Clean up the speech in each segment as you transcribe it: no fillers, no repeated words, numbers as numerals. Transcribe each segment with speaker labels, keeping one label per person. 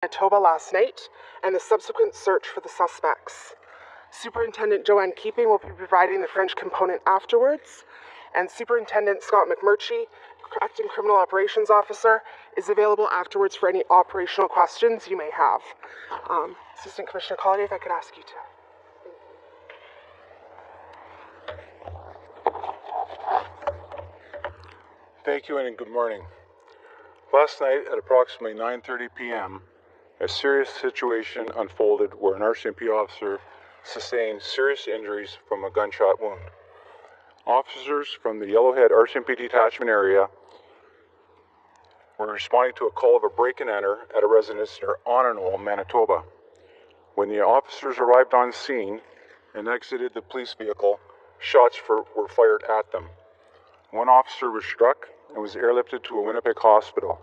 Speaker 1: Manitoba last night and the subsequent search for the suspects. Superintendent Joanne Keeping will be providing the French component afterwards, and Superintendent Scott McMurtry, Acting Criminal Operations Officer, is available afterwards for any operational questions you may have. Assistant Commissioner Collier, if I could ask you to.
Speaker 2: Thank you and good morning. Last night at approximately 9:30 p.m., a serious situation unfolded where an RCMP officer sustained serious injuries from a gunshot wound. Officers from the Yellowhead RCMP detachment area were responding to a call of a break-and-enter at a residence near Onanol, Manitoba. When the officers arrived on scene and exited the police vehicle, shots were fired at them. One officer was struck and was airlifted to a Winnipeg hospital.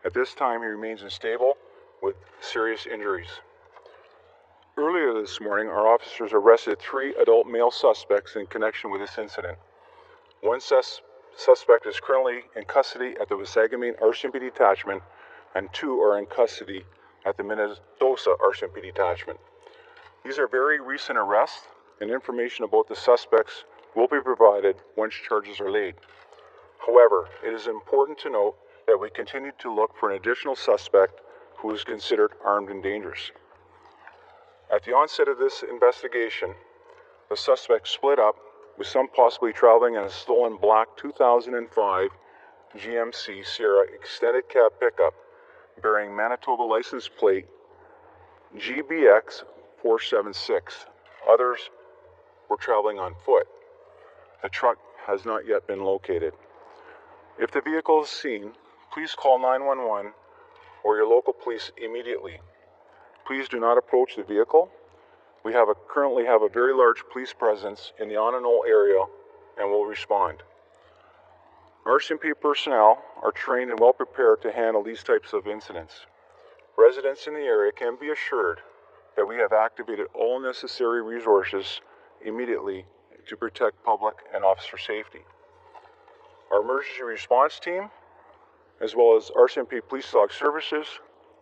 Speaker 2: At this time, he remains unstable with serious injuries. Earlier this morning, our officers arrested 3 adult male suspects in connection with this incident. One suspect is currently in custody at the Wasagamine RCMP detachment, and 2 are in custody at the Manitoba RCMP detachment. These are very recent arrests, and information about the suspects will be provided once charges are laid. However, it is important to note that we continue to look for an additional suspect who is considered armed and dangerous. At the onset of this investigation, the suspects split up, with some possibly traveling in a stolen black 2005 GMC Sierra extended cab pickup bearing Manitoba license plate GBX 476. Others were traveling on foot. The truck has not yet been located. If the vehicle is seen, please call 911 or your local police immediately. Please do not approach the vehicle. We currently have a very large police presence in the Onanol area and will respond. RCMP personnel are trained and well prepared to handle these types of incidents. Residents in the area can be assured that we have activated all necessary resources immediately to protect public and officer safety. Our emergency response team, as well as RCMP Police Dog Services,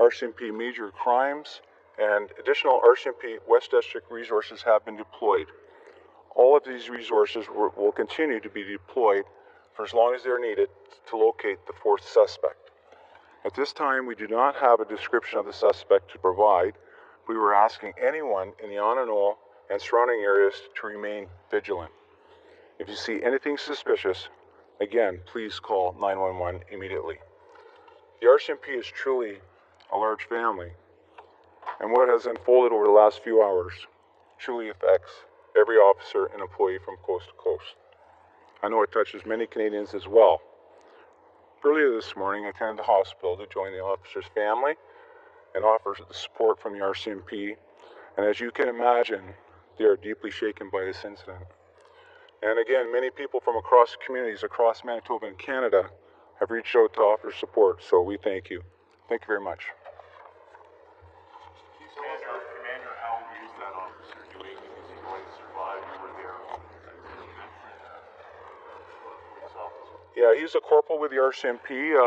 Speaker 2: RCMP Major Crimes, and additional RCMP West District resources have been deployed. All of these resources will continue to be deployed for as long as they're needed to locate the 4th suspect. At this time, we do not have a description of the suspect to provide. We were asking anyone in the Onanol and surrounding areas to remain vigilant. If you see anything suspicious, again, please call 911 immediately. The RCMP is truly a large family, and what has unfolded over the last few hours truly affects every officer and employee from coast to coast. I know it touches many Canadians as well. Earlier this morning, I attended the hospital to join the officer's family and offer the support from the RCMP, and as you can imagine, they are deeply shaken by this incident. And again, many people from across communities across Manitoba and Canada have reached out to offer support, so we thank you. Thank you very much.
Speaker 3: Commander, how is that officer doing? Is he going to survive? You were there. Police officer.
Speaker 2: Yeah, he's a corporal with the RCMP,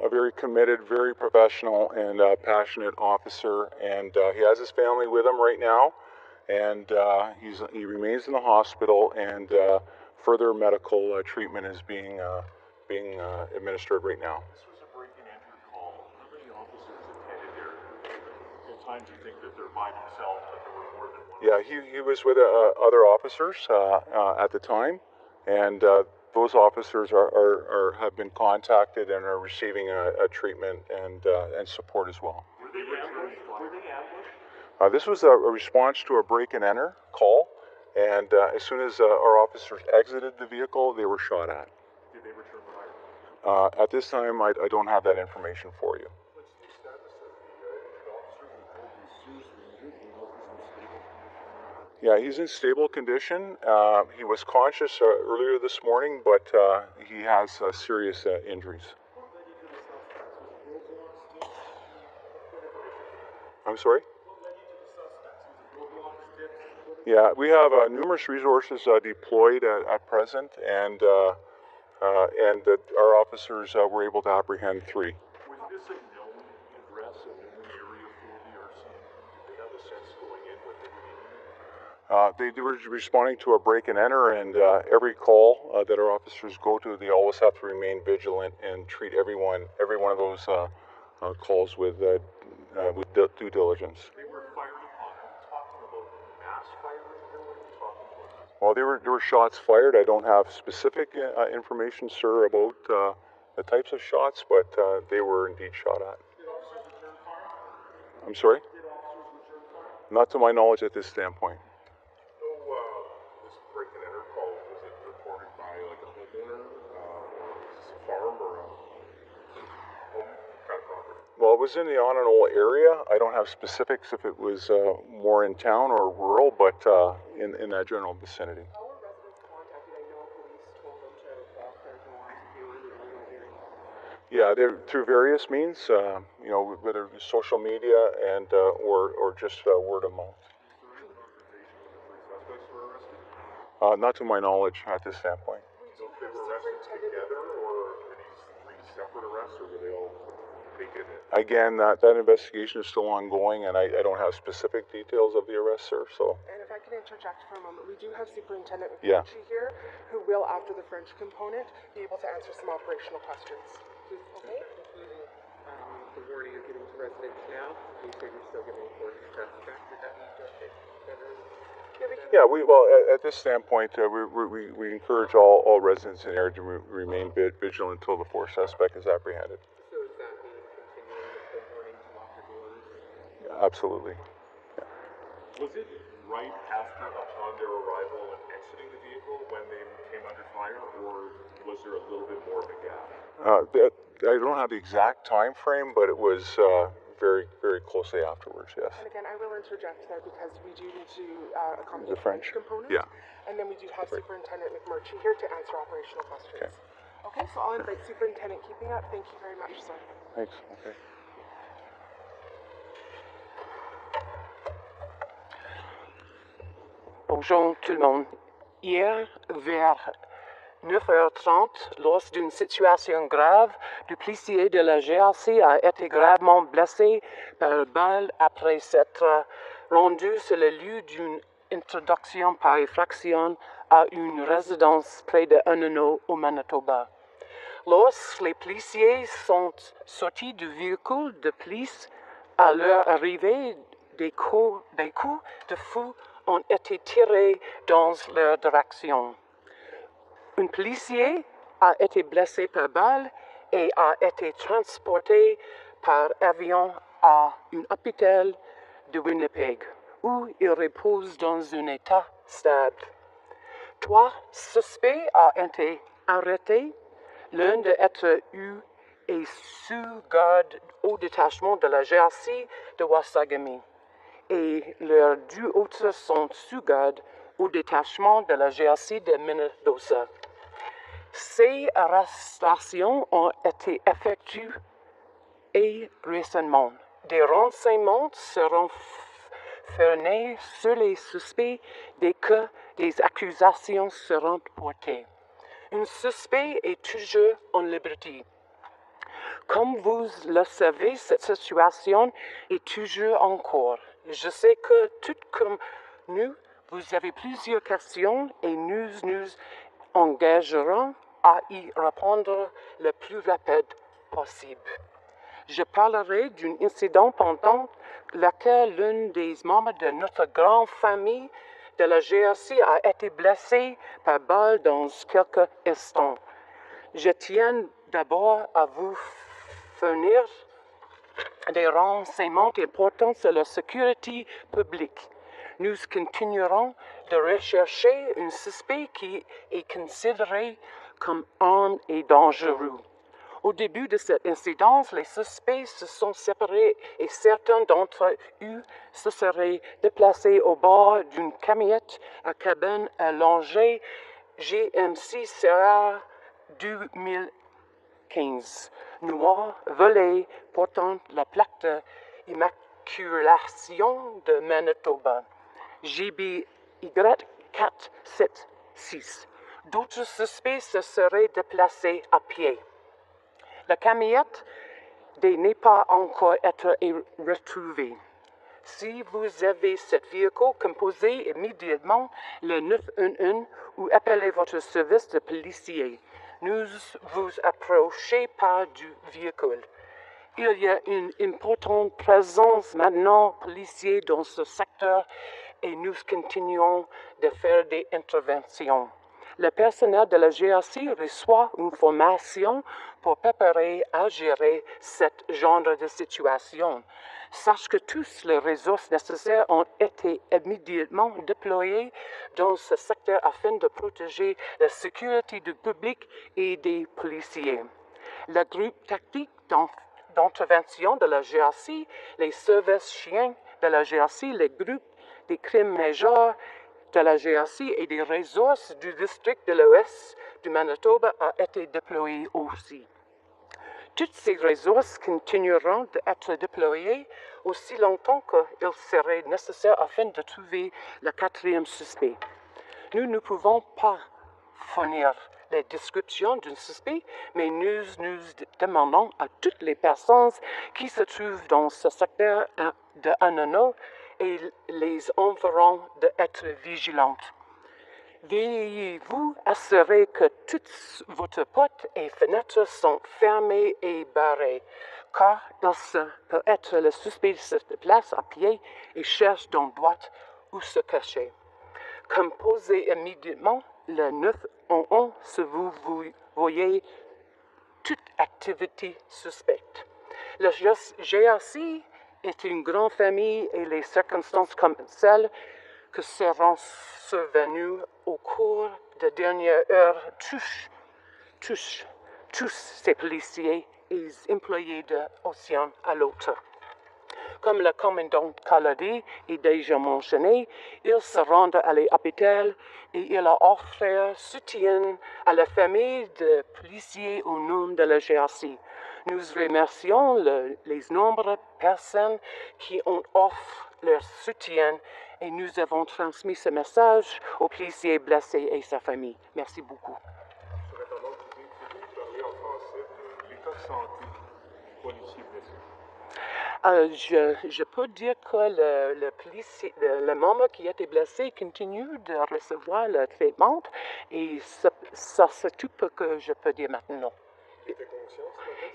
Speaker 2: a very committed, very professional, and passionate officer, and he has his family with him right now, and he remains in the hospital, and further medical treatment is being administered right now.
Speaker 3: This was a break-and-enter call. How many officers attended there? At times you think that they're by themselves, but there were more than one.
Speaker 2: Yeah, he was with other officers at the time, and those officers have been contacted and are receiving a treatment and support as well.
Speaker 3: Were they ambushed?
Speaker 2: This was a response to a break-and-enter call, and as soon as our officers exited the vehicle, they were shot at.
Speaker 3: Did they return fire?
Speaker 2: At this time, I don't have that information for you.
Speaker 3: What's the status of the officer who told you seriously injured? Do you know if he's unstable?
Speaker 2: Yeah, he's in stable condition. He was conscious earlier this morning, but he has serious injuries. I'm sorry? Yeah, we have numerous resources deployed at present, and our officers were able to apprehend 3.
Speaker 3: Was this a known address, a known area
Speaker 2: They were responding to a break and enter, and every call that our officers go to, they always have to remain vigilant and treat every one of those calls with due diligence.
Speaker 3: They were fired upon. Are you talking about mass firing here? What are you talking about?
Speaker 2: Well, there were shots fired. I don't have specific information, sir, about the types of shots, but they were indeed shot at.
Speaker 3: Did officers return fire?
Speaker 2: I'm sorry?
Speaker 3: Did officers return fire?
Speaker 2: Not to my knowledge at this standpoint.
Speaker 3: This break and enter call, was it reported by like a homeowner, or is this a farm or a home kind of property?
Speaker 2: Well, it was in the Ononol area. I don't have specifics if it was more in town or rural, but in that general vicinity.
Speaker 1: How were residents contacted? I know police told them to walk their doors if they were in the Ononol area.
Speaker 2: Yeah, they're through various means, whether it's social media and or just word of mouth. Not to my knowledge at this standpoint.
Speaker 3: So if they were arrested together, or were these three separate arrests, or were they all taken in?
Speaker 2: Again, that investigation is still ongoing, and I don't have specific details of the arrest, sir. So.
Speaker 1: And if I can interject for a moment, we do have Superintendent
Speaker 2: Yeah.
Speaker 1: McMurtry here, who will, after the French component, be able to answer some operational questions. Okay?
Speaker 4: Including the warning you're giving to residents now. You said you're still giving for suspect. Would that need to update better?
Speaker 2: Yeah, at this standpoint, we encourage all residents in the area to remain vigilant until the fourth suspect is apprehended.
Speaker 4: So does that mean continuing with the warning to lock your doors?
Speaker 2: Yeah, absolutely.
Speaker 3: Was it right after, upon their arrival and exiting the vehicle when they came under fire, or was there a little bit more of a gap?
Speaker 2: I don't have the exact time frame, but it was very, very closely afterwards, yes.
Speaker 1: And again, I will interject there because we do need to accommodate
Speaker 2: The French
Speaker 1: component.
Speaker 2: yeah.
Speaker 1: And then we do have Superintendent McMurtry here to answer operational questions. Okay, so I'll invite Superintendent Keeping Up. Thank you very much, sir.
Speaker 2: Thanks. Okay.
Speaker 5: Bonjour tout le monde. Hier, vers 9h30, lors d'une situation grave, le policier de la GRC a été gravement blessé par balle après s'être rendu sur le lieu d'une introduction par effraction à une résidence près de Onondaga au Manitoba. Lorsque les policiers sont sortis du véhicule de police, à leur arrivée, des coups de feu ont été tirés dans leur direction. Un policier a été blessé par balle et a été transporté par avion à un hôpital de Winnipeg, où il repose dans un état stable. 3 suspects ont été arrêtés. L'un d'être eu est sous garde au détachement de la GRC de Wasagami, et leurs 2 autres sont sous garde au détachement de la GRC de Manitoba. Ces arrestations ont été effectuées récemment. Des renseignements seront fournis sur les suspects dès que des accusations seront portées. Un suspect est toujours en liberté. Comme vous le savez, cette situation est toujours en cours. Je sais que, tout comme nous, vous avez plusieurs questions et nous nous engagerons à y répondre le plus rapide possible. Je parlerai d'un incident pendant lequel l'un des membres de notre grande famille de la GRC a été blessé par balle dans quelques instants. Je tiens d'abord à vous fournir des renseignements importants sur la sécurité publique. Nous continuerons de rechercher un suspect qui est considéré comme armé et dangereux. Au début de cet incident, les suspects se sont séparés et certains d'entre eux se seraient déplacés au bord d'une camionnette à cabine allongée GMC Serra 2015, noir, volée, portant la plaque d'immaculation de Manitoba, GBY 476. D'autres suspects se seraient déplacés à pied. La camionnette n'est pas encore été retrouvée. Si vous avez cette véhicule, composez immédiatement le 911 ou appelez votre service de policier. Nous vous approchez par du véhicule. Il y a une importante présence maintenant policière dans ce secteur et nous continuons de faire des interventions. Le personnel de la GRC reçoit une formation pour préparer à gérer ce genre de situation. Sache que tous les ressources nécessaires ont été immédiatement déployés dans ce secteur afin de protéger la sécurité du public et des policiers. Le groupe tactique d'intervention de la GRC, les services chiens de la GRC, les groupes des crimes majeurs de la GRC et des ressources du district de l'Ouest du Manitoba ont été déployés aussi. Toutes ces ressources continueront d'être déployées aussi longtemps qu'il serait nécessaire afin de trouver le quatrième suspect. Nous ne pouvons pas fournir les descriptions d'un suspect, mais nous demandons à toutes les personnes qui se trouvent dans ce secteur de Anano et les environs d'être vigilantes. Veuillez-vous assurer que toutes vos portes et fenêtres sont fermées et barrées, car il peut être le suspect se déplace à pied et cherche d'endroit où se cacher. Composez immédiatement le 911 si vous voyez toute activité suspecte. Le GRC est une grande famille et les circonstances comme celles que seront survenues au cours des dernières heures touchent tous ces policiers et les employés de l'Océan à l'autre. Comme le commandant Khaladi est déjà mentionné, il se rend à l'hôpital et il a offert soutien à la famille de policiers au nom de la GRC. Nous remercions les nombreuses personnes qui ont offert leur soutien et nous avons transmis ce message aux policiers blessés et sa famille. Merci beaucoup.
Speaker 3: Surintendant, pouvez-vous parler en français de l'état de santé du policier blessé?
Speaker 5: Je peux dire que le membre qui a été blessé continue de recevoir le traitement et ça c'est tout ce que je peux dire maintenant.
Speaker 3: Il était conscient,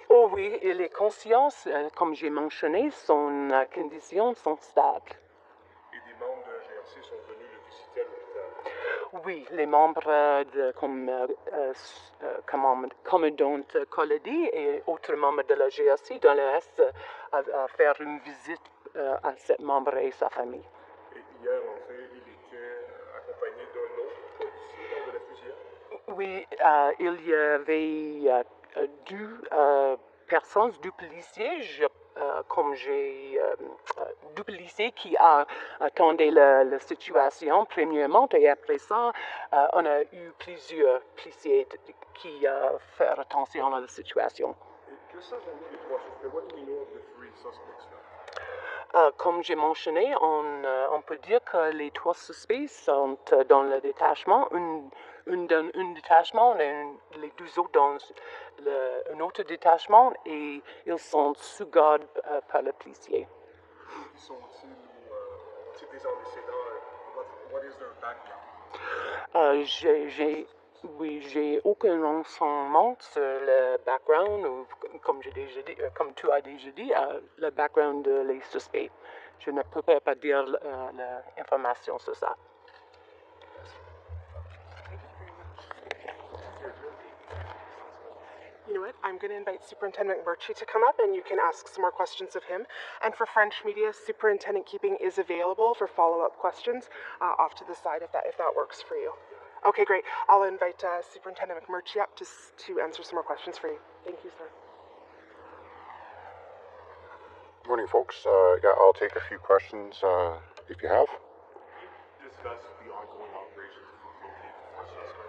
Speaker 5: Oh oui, il est conscient, comme j'ai mentionné, son conditions sont stables.
Speaker 3: et des membres de la GRC sont venus le visiter à l'hôpital.
Speaker 5: Oui, les membres comme commandant Khaladi et autres membres de la GRC dans l'Est à faire une visite à ce membre et sa famille.
Speaker 3: Et hier, en fait, il était accompagné d'un autre policier lors de la fusillade.
Speaker 5: Oui, il y avait deux personnes, deux policiers, deux policiers qui attendaient la situation premièrement et après ça, on a eu plusieurs policiers qui font attention à la situation.
Speaker 3: Et que savons-nous des trois suspects? What do we know of the three suspects now?
Speaker 5: Comme j'ai mentionné, on peut dire que les trois suspects sont dans le détachement, une dans un détachement et les deux autres dans un autre détachement et ils sont sous garde par le policier.
Speaker 3: Qui sont-ils ou ont-ils des antécédents? What is their background?
Speaker 5: J'ai aucun renseignement sur le background, ou comme tu as déjà dit, le background des suspects. Je ne peux pas dire l'information sur ça.
Speaker 1: You know what? I'm going to invite Superintendent McMurtry to come up and you can ask some more questions of him. And for French media, Superintendent Keeping is available for follow-up questions off to the side if that works for you. Okay, great. I'll invite Superintendent McMurtry up to answer some more questions for you. Thank you, sir.
Speaker 2: Morning, folks. I'll take a few questions if you have.
Speaker 3: Discuss the ongoing operations to locate the four suspects.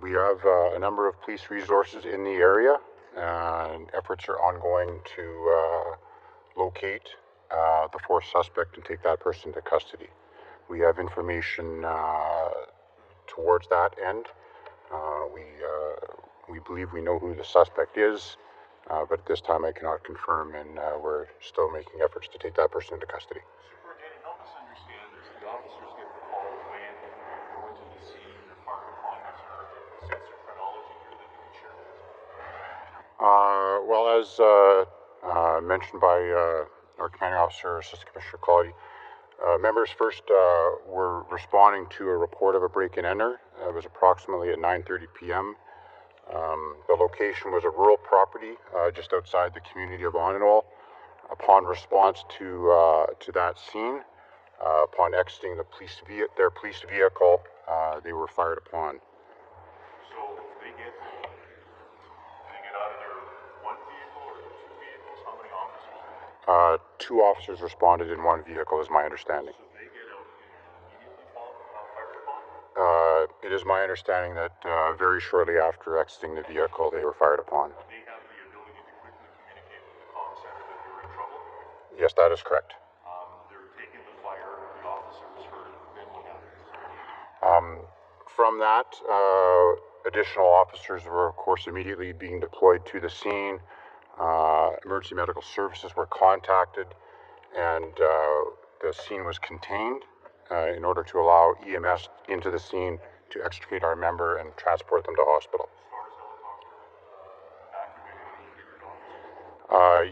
Speaker 2: We have a number of police resources in the area, and efforts are ongoing to locate the fourth suspect and take that person to custody. We have information towards that end. We believe we know who the suspect is. but at this time I cannot confirm, and we're still making efforts to take that person into custody.
Speaker 3: Superintendent, help us understand this. The officers get the call when they go into the scene, they're fired upon. Is there a sense of chronology here that you can share with us?
Speaker 2: Well, as mentioned by our commanding officer, Assistant Commissioner Quality, members first were responding to a report of a break-and-enter. It was approximately at 9:30 p.m. The location was a rural property just outside the community of Onanol. Upon response to that scene, upon exiting their police vehicle, they were fired upon.
Speaker 3: So they get out of their one vehicle or two vehicles? How many officers?
Speaker 2: 2 officers responded in 1 vehicle, is my understanding.
Speaker 3: So they get out and immediately fired upon?
Speaker 2: It is my understanding that very shortly after exiting the vehicle, they were fired upon.
Speaker 3: They have the ability to quickly communicate with the comm center that they're in trouble?
Speaker 2: Yes, that is correct.
Speaker 3: They're taking the fire, the officers hurt, then what happens?
Speaker 2: From that, additional officers were, of course, immediately being deployed to the scene. Emergency medical services were contacted, and the scene was contained in order to allow EMS into the scene to extricate our member and transport them to hospital.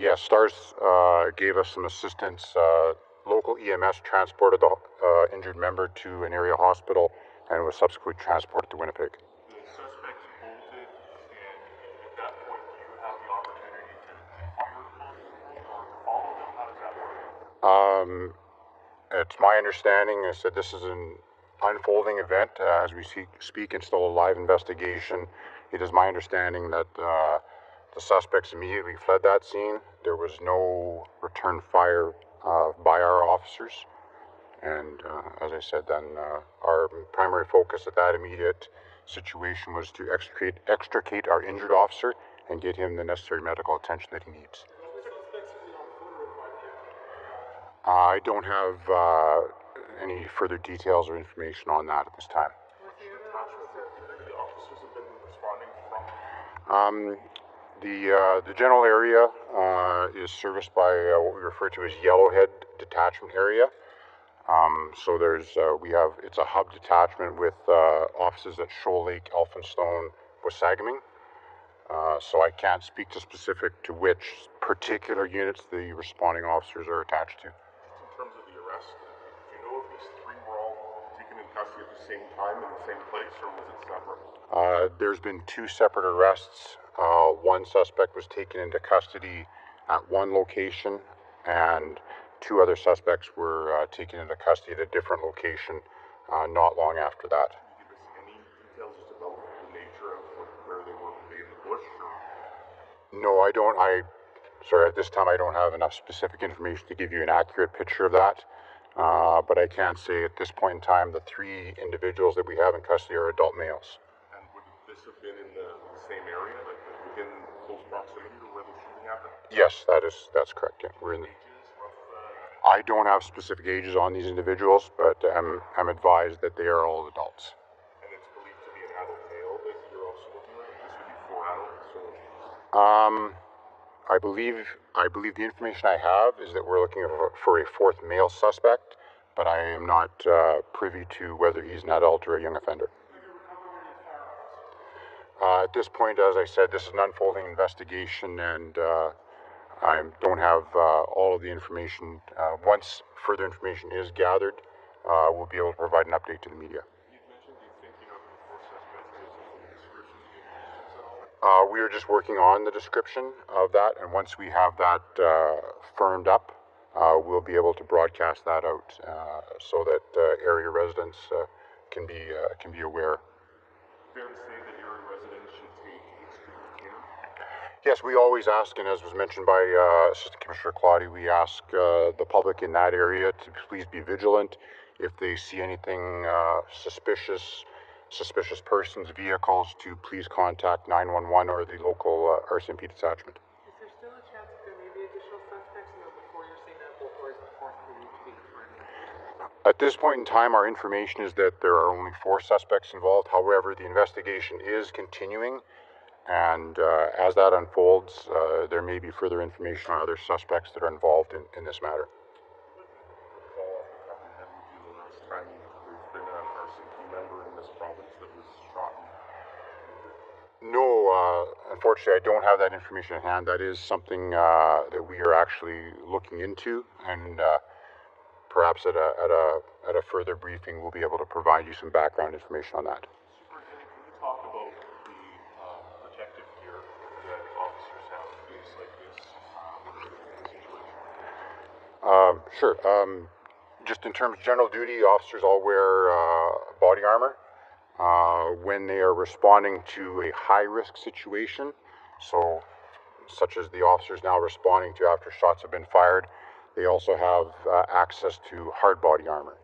Speaker 2: Yes, STARS gave us some assistance. Local EMS transported the injured member to an area hospital and was subsequently transported to Winnipeg.
Speaker 3: The suspects bolted, and at that point, do you have the opportunity to fire upon them or follow them? How does that work?
Speaker 2: It's my understanding is that this is an unfolding event as we speak. It's still a live investigation. It is my understanding that the suspects immediately fled that scene. There was no return fire by our officers. And as I said then, our primary focus at that immediate situation was to extricate our injured officer and get him the necessary medical attention that he needs. I don't have any further details or information on that at this time.
Speaker 3: The officers have been responding from?
Speaker 2: The general area is serviced by what we refer to as Yellowhead Detachment Area. So it's a hub detachment with offices at Shoal Lake, Elphinstone, Wasagaming. So I can't speak to which particular units the responding officers are attached to.
Speaker 3: In terms of the arrest, do you know if these 3 were all taken in custody at the same time in the same place, or was it separate?
Speaker 2: There's been 2 separate arrests. One suspect was taken into custody at one location, and 2 other suspects were taken into custody at a different location not long after that.
Speaker 3: Can you give us any details just about the nature of where they were? Were they in the bush? Or?
Speaker 2: No, I don't. Sorry, at this time I don't have enough specific information to give you an accurate picture of that. But I can say at this point in time, the 3 individuals that we have in custody are adult males.
Speaker 3: And would this have been in the same area, like within close proximity to where the shooting happened?
Speaker 2: Yes, that's correct. Yeah, we're in. I don't have specific ages on these individuals, but I'm advised that they are all adults.
Speaker 3: And it's believed to be an adult male that you're also looking at? This would be 4 adults, so...
Speaker 2: I believe the information I have is that we're looking for a 4th male suspect, but I am not privy to whether he's an adult or a young offender. At this point, as I said, this is an unfolding investigation, and I don't have all of the information. Once further information is gathered, we'll be able to provide an update to the media.
Speaker 3: You mentioned you think you know who the 4 suspects is. Is the description being used at all?
Speaker 2: We are just working on the description of that, and once we have that firmed up, we'll be able to broadcast that out so that area residents can be aware.
Speaker 3: Fair to say that area residents should take extreme care?
Speaker 2: Yes, we always ask, and as was mentioned by Assistant Commissioner Claudy, we ask the public in that area to please be vigilant. If they see anything suspicious persons, vehicles, to please contact 911 or the local RCMP detachment.
Speaker 4: Is there still a chance that there may be additional suspects, before you're saying that, or is the 4th believed to be confirmed?
Speaker 2: At this point in time, our information is that there are only 4 suspects involved. However, the investigation is continuing, And as that unfolds, there may be further information on other suspects that are involved in this matter.
Speaker 3: Time there's been an RCMP member in this province that was shot and
Speaker 2: No, unfortunately, I don't have that information at hand. That is something that we are actually looking into, and perhaps at a further briefing, we'll be able to provide you some background information on that.
Speaker 3: Superintendent, can you talk about the protective gear that officers have in a case like this situation?
Speaker 2: Sure. Just in terms of general duty, officers all wear body armor when they are responding to a high-risk situation, so such as the officers now responding to after shots have been fired. They also have access to hard body armor.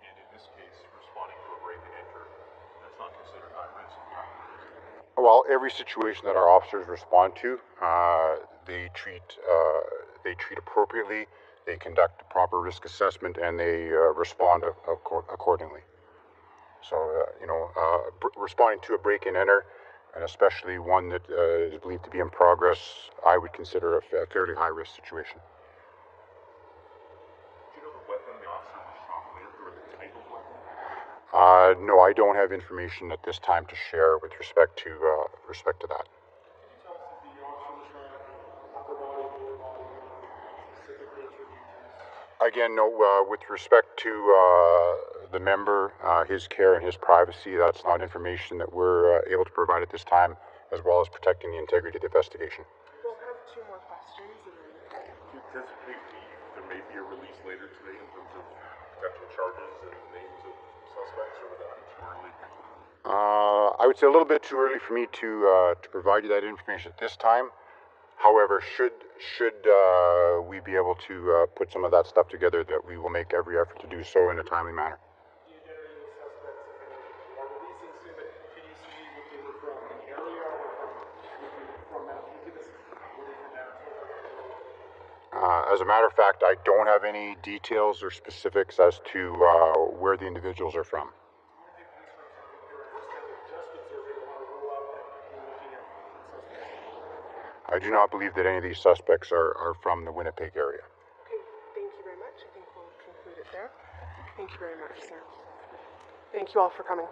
Speaker 3: And in this case, responding to a break and enter, that's not considered high risk.
Speaker 2: Well, every situation that our officers respond to, they treat appropriately. They conduct a proper risk assessment, and they respond accordingly. So, responding to a break and enter, and especially one that is believed to be in progress, I would consider a fairly high-risk situation.
Speaker 3: Do you know the weapon the officer was shot with, or the type of weapon?
Speaker 2: No, I don't have information at this time to share with respect to that. Again, no, with respect to the member, his care and his privacy, that's not information that we're able to provide at this time, as well as protecting the integrity of the investigation.
Speaker 1: We'll have 2 more questions.
Speaker 3: Do you anticipate there may be a release later today in terms of potential charges and names of suspects, or would that be too early?
Speaker 2: I would say a little bit too early for me to provide you that information at this time. However, should we be able to put some of that stuff together, that we will make every effort to do so in a timely manner.
Speaker 3: Do you identify the suspects, if any, are releasing soon, but can you see what they were from the area or from Manitoba? Were they from Manitoba?
Speaker 2: As a matter of fact, I don't have any details or specifics as to where the individuals are from. I do not believe that any of these suspects are from the Winnipeg area.
Speaker 1: Okay, thank you very much. I think we'll conclude it there. Thank you very much, sir. Thank you all for coming.